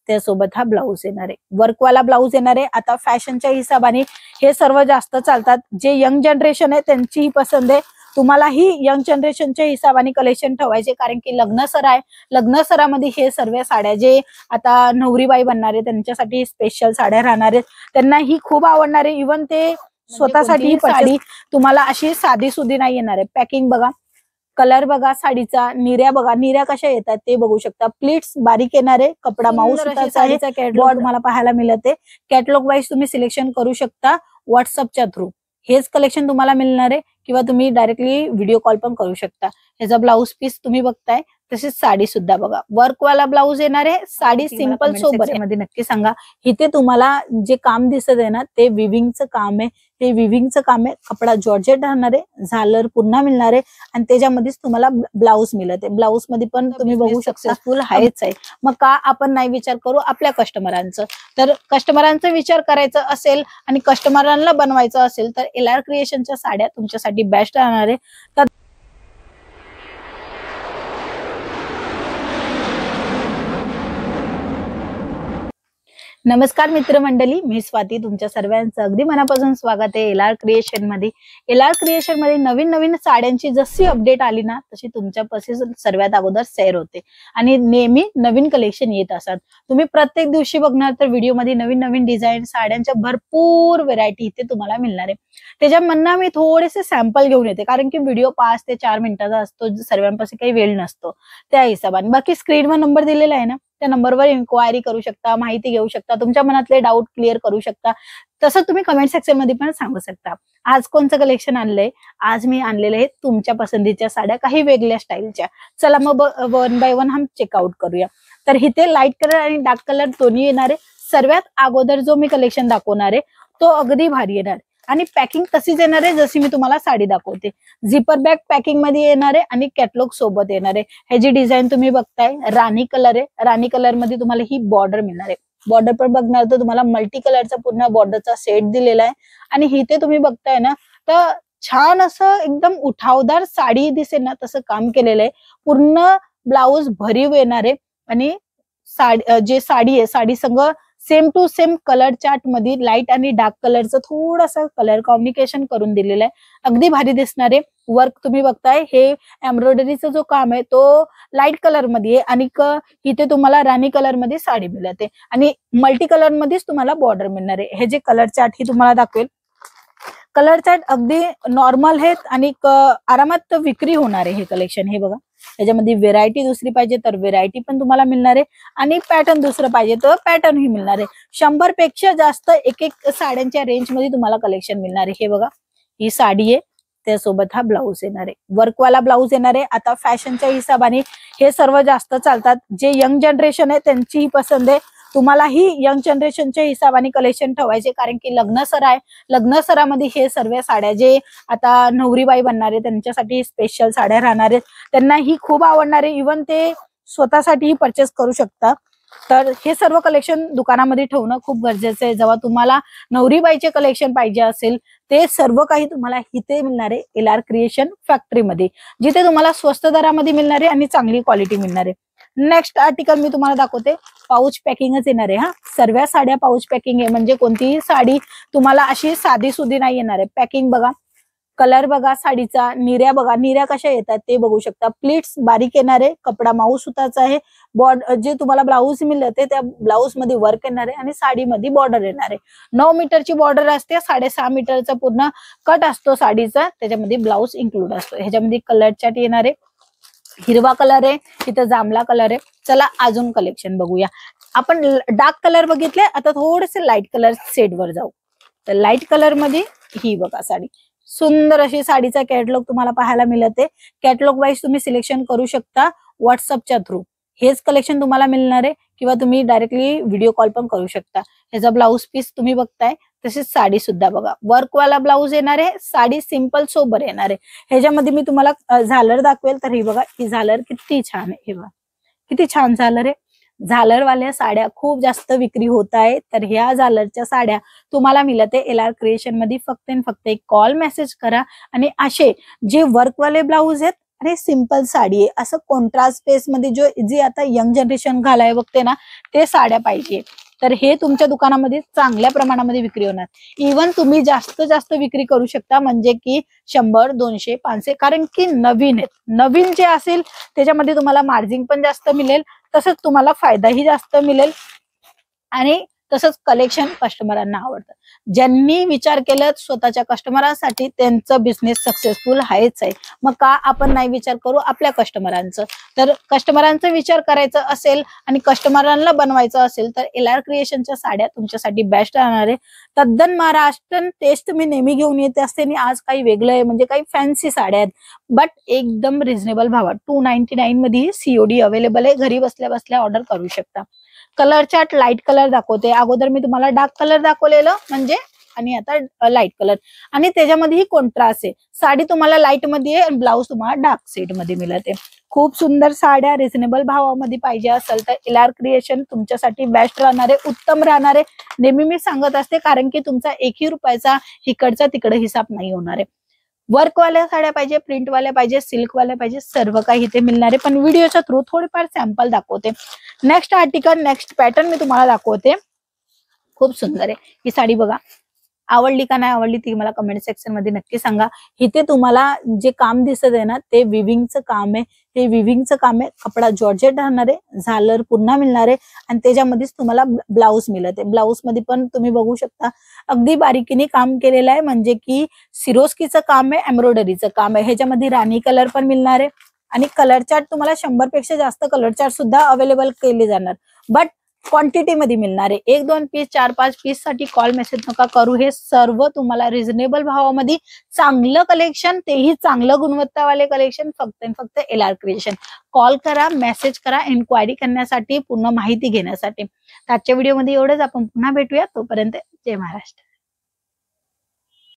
त्यासोबत हा ब्लाऊज येणार आहे, वर्कवाला ब्लाऊज येणार आहे। आता फॅशनच्या हिशोबाने हे सर्व जास्त चालतात, जे यंग जनरेशन आहे त्यांची ही पसंत आहे। तुम्हालाही यंग जनरेशनच्या हिशोबाने कलेक्शन ठेवायचे, कारण की लग्नसर आहे, लग्नसरामध्ये हे सर्व साड्या जे आता नवरीबाई बनणार आहे त्यांच्यासाठी स्पेशल साड्या राहणार आहेत, त्यांना ही खूप आवडणार आहे। इव्हन ते स्वतःसाठी ही साडी तुम्हाला अशी साधी सुधी नाही येणार आहे। पॅकिंग बघा, कलर बघा, साडीचा निर्या बघा, निर्या कशा येतात ते बघू शकता। प्लीट्स बारीक येणार आहे, कपडा माऊ सुताचा आहे, कॅटलॉग तुम्हाला पाहायला मिळते। कॅटलॉग वाईज तुम्ही सिलेक्शन करू शकता व्हॉट्सअपच्या थ्रू। हेच कलेक्शन तुम्हाला मिळणार आहे, किंवा तुम्ही डायरेक्टली व्हिडिओ कॉल पण करू शकता। ह्याचा ब्लाऊज पीस तुम्ही बघताय, तसेच साडी सुद्धा बघा, वर्कवाला ब्लाऊज येणार आहे, साडी सिंपल सोबर मध्ये नक्की सांगा। इथे तुम्हाला जे काम दिसत आहे ना ते विविंगचं काम आहे, ते विविंगचं काम आहे। कपडा जॉर्जेट राहणार आहे, झालर पुन्हा मिळणार आहे, आणि त्याच्यामध्येच तुम्हाला ब्लाऊज मिळत आहे। ब्लाऊज मध्ये पण तुम्ही बघू शकता फुल आहेच आहे। मग का आपण नाही विचार करू आपल्या कस्टमरांचं? तर कस्टमरांचा विचार करायचा असेल आणि कस्टमरांना बनवायचं असेल तर LR क्रिएशनच्या साड्या तुमच्यासाठी बेस्ट राहणार आहे। तर नमस्कार मित्रमंडळी, मी स्वाती, तुमच्या सर्वांचं अगदी मनापासून स्वागत आहे LR क्रिएशन मध्ये। LR क्रिएशन मध्ये नवीन नवीन साड्यांची जशी अपडेट आली ना तशी तुमच्यापाशी सर्वात अगोदर शेअर होते, आणि नेहमी नवीन कलेक्शन येत असतात। तुम्ही प्रत्येक दिवशी बघणार तर व्हिडिओ मध्ये नवीन नवीन डिझाईन साड्यांच्या भरपूर व्हेरायटी इथे तुम्हाला मिळणार आहे। त्याच्यामधनं मी थोडेसे सॅम्पल घेऊन येते, कारण की व्हिडिओ 5 ते 4 मिनिटाचा असतो, सर्वांपाशी काही वेळ नसतो त्या हिशोबाने। बाकी स्क्रीनवर नंबर दिलेला आहे ना, त्या नंबरवर इन्क्वायरी करू शकता, माहिती घेऊ शकता, तुमच्या मनातले डाऊट क्लिअर करू शकता। तसं तुम्ही कमेंट सेक्शन मध्ये पण सांगू शकता आज कोणतं कलेक्शन आणलंय। आज मी आणलेले आहे तुमच्या पसंतीच्या साड्या, काही वेगळ्या स्टाईलच्या। चला मग 1 बाय 1 हम चेकआउट करूया। तर इथे लाईट कलर आणि डार्क कलर दोन्ही येणार आहे। सर्वात अगोदर जो मी कलेक्शन दाखवणार आहे तो अगदी भारी येणार, आणि पॅकिंग तशीच येणार आहे जशी मी तुम्हाला साडी दाखवते। झिपर बॅग पॅकिंग मध्ये येणार आहे आणि कॅटलॉग सोबत येणार आहे। ह्याची डिझाईन तुम्ही बघताय, राणी कलर आहे, राणी कलर मध्ये तुम्हाला ही बॉर्डर मिळणार आहे। बॉर्डर पण बघणार तर तुम्हाला मल्टी कलरचा पूर्ण बॉर्डरचा सेट दिलेला आहे, आणि इथे तुम्ही बघताय ना तर छान असं एकदम उठावदार साडी दिसेल ना तसं काम केलेलं आहे। पूर्ण ब्लाऊज भरीव येणार आहे, आणि जे साडी आहे साडी संग same to same colour chart मध्ये लाईट आणि डार्क कलरचं थोडंसं कलर कॉम्बिनेशन करून दिलेलं आहे, अगदी भारी दिसणार आहे। वर्क तुम्ही बघताय, हे एम्ब्रॉयडरीचं जो काम आहे तो लाईट कलर मध्ये आहे, आणि इथे तुम्हाला राणी कलर मध्ये साडी मिळते, आणि मल्टी कलर मध्येच तुम्हाला बॉर्डर मिळणार आहे। हे जे कलर चार्ट ही तुम्हाला दाखवेल, कलर चार्ट अगदी नॉर्मल आहेत आणि आरामात विक्री होणार आहे हे कलेक्शन। हे बघा, त्याच्यामध्ये व्हेरायटी दुसरी पाहिजे तर व्हेरायटी पण तुम्हाला मिळणार आहे, आणि पॅटर्न दुसरं पाहिजे तर पॅटर्न ही मिळणार आहे। 100 पेक्षा जास्त एक एक साड्यांच्या रेंज मध्ये तुम्हाला कलेक्शन मिळणार आहे। हे बघा, ही साडी आहे, त्यासोबत हा ब्लाऊज येणार आहे, वर्कवाला ब्लाऊज येणार आहे। आता फॅशनच्या हिशोबाने हे सर्व जास्त चालतात, जे यंग जनरेशन आहे त्यांची ही पसंत आहे। तुम्हालाही यंग जनरेशनच्या हिशोबाने कलेक्शन ठेवायचे, कारण की लग्नसर आहे, लग्नसरामध्ये हे सर्व साड्या जे आता नवरीबाई बनणार आहे त्यांच्यासाठी स्पेशल साड्या राहणार आहेत, त्यांना ही खूप आवडणार आहे। इव्हन ते स्वतःसाठी परचेस करू शकता। तर हे सर्व कलेक्शन दुकानामध्ये ठेवणं खूप गरजेचं आहे। जेव्हा तुम्हाला नवरीबाईचे कलेक्शन पाहिजे असेल ते सर्व काही तुम्हाला इथे मिळणार आहे LR क्रिएशन फॅक्टरीमध्ये, जिथे तुम्हाला स्वस्त दरामध्ये मिळणार आहे आणि चांगली क्वालिटी मिळणार आहे। नेक्स्ट आर्टिकल मी तुम्हाला दाखवते, पाऊच पॅकिंगच येणार आहे। सर्व साड्या पाऊच पॅकिंग आहे, म्हणजे कोणतीही साडी तुम्हाला अशी साधी सुधी नाही येणार आहे। पॅकिंग बघा, कलर बघा, साडीचा निर्या बघा, निर्या कशा येतात ते बघू शकता। प्लीट्स बारीक येणार आहे, कपडा माऊ सुताचा आहे, जे तुम्हाला ब्लाऊज मिळते त्या ब्लाऊज मध्ये वर्क येणार आहे, आणि साडीमध्ये बॉर्डर येणार आहे। 9 मीटरची बॉर्डर असते, 6.5 मीटरचा पूर्ण कट असतो साडीचा, त्याच्यामध्ये ब्लाऊज इन्क्लूड असतो। ह्याच्यामध्ये कलर चार्ट येणार आहे, हिरवा कलर आहे, इथं जांभळा कलर आहे। चला अजून कलेक्शन बघूया। आपण डार्क कलर बघितले, आता थोडेसे लाईट कलर सेट वर जाऊ। तर लाईट कलर मध्ये ही बघा साडी, सुंदर अशी साडीचा कॅटलॉग तुम्हाला पाहायला मिळते। कॅटलॉग वाईज तुम्ही सिलेक्शन करू शकता व्हॉट्सअपच्या थ्रू। हेच कलेक्शन तुम्हाला मिळणार आहे, किंवा तुम्ही डायरेक्टली व्हिडिओ कॉल पण करू शकता। ह्याचा ब्लाऊज पीस तुम्ही बघताय, तसेच साडी सुद्धा बघा, वर्कवाला ब्लाऊज येणार आहे, साडी सिंपल सोबर येणार आहे। ह्याच्यामध्ये मी तुम्हाला झालर दाखवेल, तर ही बघा, ही झालर किती छान आहे, हे बघा किती छान झालर आहे। झालरवाल्या साड्या खूप जास्त विक्री होत आहे, तर ह्या झालरच्या साड्या तुम्हाला मिळते LR क्रिएशन मध्ये। फक्त आणि फक्त एक कॉल मेसेज करा, आणि असे जे वर्कवाले ब्लाऊज आहेत आणि सिंपल साडी आहे, असं कॉन्ट्रास्ट स्पेस मध्ये जी आता यंग जनरेशन घालाय बघते ना, ते साड्या पाहिजे. तर हे तुमच्या दुकानामध्ये चांगल्या प्रमाणामध्ये विक्री होणार. इव्हन तुम्ही जास्त जास्त विक्री करू शकता, म्हणजे की 100, 200, 500, कारण की नवीन आहेत. नवीन जे असेल त्याच्यामध्ये तुम्हाला मार्जिन पण जास्त मिळेल, तसंच तुम्हाला फायदाही जास्त मिळेल आणि तसंच कलेक्शन कस्टमरांना आवडतं. ज्यांनी विचार केला स्वतःच्या कस्टमरांसाठी त्यांचं बिझनेस सक्सेसफुल आहेच आहे. मग का आपण नाही विचार करू आपल्या कस्टमरांचं? तर कस्टमरांचा विचार करायचा असेल आणि कस्टमरांना बनवायचं असेल तर LR क्रिएशनच्या साड्या तुमच्यासाठी बेस्ट राहणार आहे. तद्दन महाराष्ट्रीयन टेस्ट मी नेहमी घेऊन येते असते आणि आज काही वेगळं आहे, म्हणजे काही फॅन्सी साड्या आहेत, बट एकदम रिझनेबल भावात 299 मध्ये COD अवेलेबल आहे. घरी बसल्या बसल्या ऑर्डर करू शकता. कलर चार्ट लाईट कलर दाखवते. अगोदर मी तुम्हाला डार्क कलर दाखवलेलं म्हणजे, आणि आता लाईट कलर, आणि त्याच्यामध्येही कॉन्ट्रास्ट आहे. साडी तुम्हाला लाईट मध्ये आणि ब्लाऊज तुम्हाला डार्क शेड मध्ये मिळते. खूप सुंदर साड्या रिझनेबल भावामध्ये पाहिजे असेल तर LR क्रिएशन तुमच्यासाठी बेस्ट राहणार आहे, उत्तम राहणार आहे. नेहमी मी सांगत असते, कारण की तुमचा एकही रुपयाचा इकडचा तिकडे हिसाब नाही होणार आहे. वर्कवाल्या साड्या पाहिजे, प्रिंटवाल्या पाहिजे, सिल्कवाल्या पाहिजे, सर्व काही इथे मिळणार आहे. पण व्हिडिओच्या थ्रू थोडेफार सॅम्पल दाखवते. नेक्स्ट आर्टिकल, नेक्स्ट पॅटर्न मी तुम्हाला दाखवते. खूप सुंदर आहे ही साडी, बघा. आवडली का नाही आवडली ती मला कमेंट सेक्शन मध्ये नक्की सांगा. इथे तुम्हाला जे काम दिसत आहे ना, ते विविंगचं काम आहे. हे विविंगचं काम आहे. कपडा जॉर्जेट राहणार आहे, झालर पुन्हा मिळणार आहे आणि त्याच्यामध्येच तुम्हाला ब्लाऊज मिळत आहे. ब्लाऊज मध्ये पण तुम्ही बघू शकता अगदी बारीकीने काम केलेलं आहे, म्हणजे की सिरोस्कीचं काम आहे, एम्ब्रॉयडरीचं काम आहे. ह्याच्यामध्ये राणी कलर पण मिळणार आहे आणि कलर चार्ट तुम्हाला 100 पेक्षा जास्त कलर चार्ट सुद्धा अवेलेबल केले जाणार, बट क्वांटिटी मध्ये मिळणार आहे. 1-2 पीस, 4-5 पीस साठी कॉल मेसेज नका करू. हे सर्व तुम्हाला रिझनेबल भावामध्ये चांगलं कलेक्शन, तेही चांगलं गुणवत्तावाले कलेक्शन फक्त आणि फक्त LR क्रिएशन. कॉल करा, मेसेज करा, इन्क्वायरी करण्यासाठी, पूर्ण माहिती घेण्यासाठी. आजच्या व्हिडिओमध्ये एवढंच. आपण पुन्हा भेटूया. तोपर्यंत जय महाराष्ट्र.